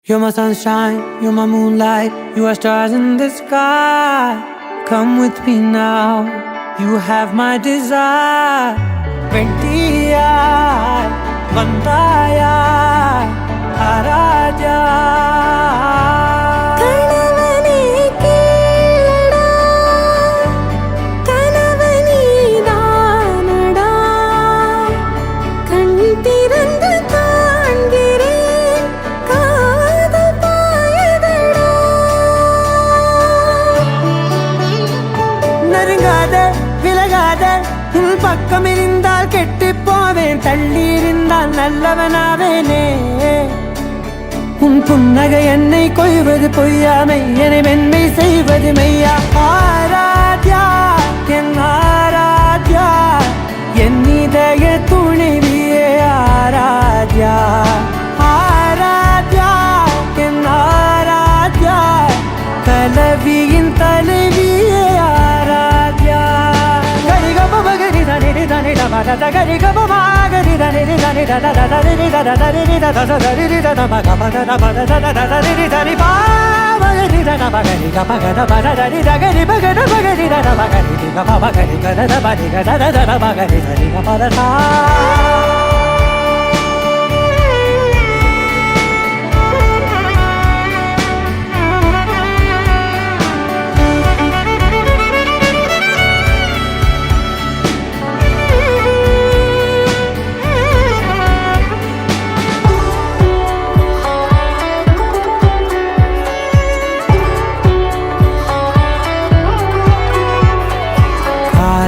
You're my sunshine, you're my moonlight, you are stars in the sky. Come with me now, you have my desire. Vendiya, Vandaya, Araja. பக்கம் இருந்தால் கெட்டு போவேன், தள்ளி இருந்தால் நல்லவனாவேனே. உன் புன்னகை என்னை கொய்வது பொய்யாமை, என்னை மென்மை செய்வது மெய்யா. ஆராத்யா என் ஆராத்யா, என் இதய துணைவியே ஆராத்யா. ஆராத்யா என் Aradhya, கலவியின் தலைவியே Aradhya. Gari ga ba ma gari da ni da ni da da da da ni da da da ni da da da da ni da da ba ga ba da da ba da da da da ni da ni ba ba ni da da ba gari ga ba ga da ba da da ni da gari ba ga da ba gari da da ba gari ga ba ba gari ga da da ba ni ga da da da ba gari da ni ga ba da da.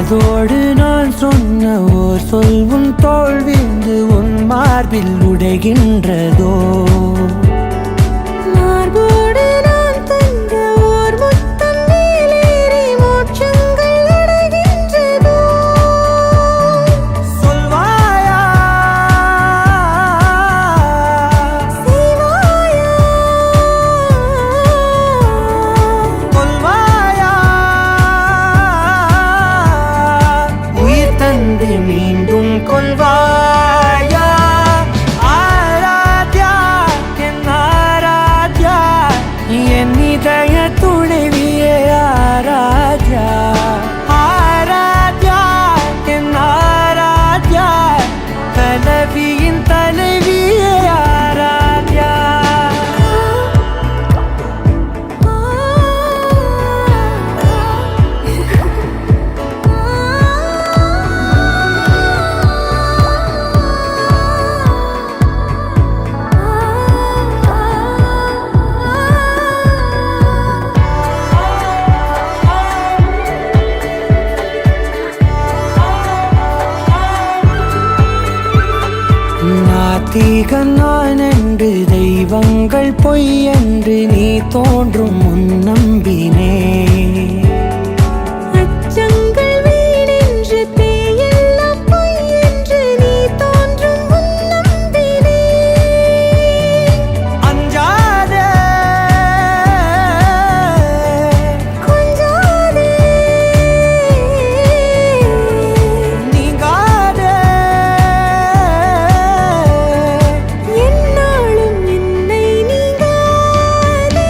அதோடு நான் சொன்ன ஓர் சொல் உன் தோள் விந்து உன் மார்பில் உடைகின்றதோ. மார்போடு நான் தந்த ஓர் முத்தம் மேலேறி மோட்சங்கள் அடைகின்றதோ. சொல்வாயா செய்வாயா கொல்வாயா, மீண்டும் கொள்வாயா. ஆராத்யா என் ஆராத்யா, என் இதய துணைவியே ஆராத்யா. ஆராத்யா என் ஆராத்யா, கலவியின் தலைவியே ஆராத்யா. நாத்திகன் நான் என்று தெய்வங்கள் பொய் என்று நீ தோன்றும் முன் நம்பினே. அச்சங்கள் வீடென்று பேயெல்லாம் பொய் என்று நீ தோன்றும் முன் நம்பினே. அஞ்சாதே கொஞ்சாதே நீங்காதே, என்னாலும் என்னை நீங்காதே.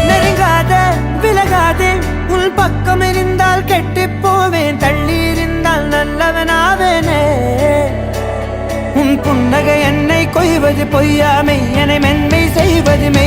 நெருங்காதே விலகாதே, உன் பக்கம் இருந்தால் கெட்டு போவேன், தள்ளி இருந்தால் நல்லவனாவேனே. உன் புன்னகை என்னை கொய்வது பொய்யாமை, என்னை மென்மை செய்வது மெய்.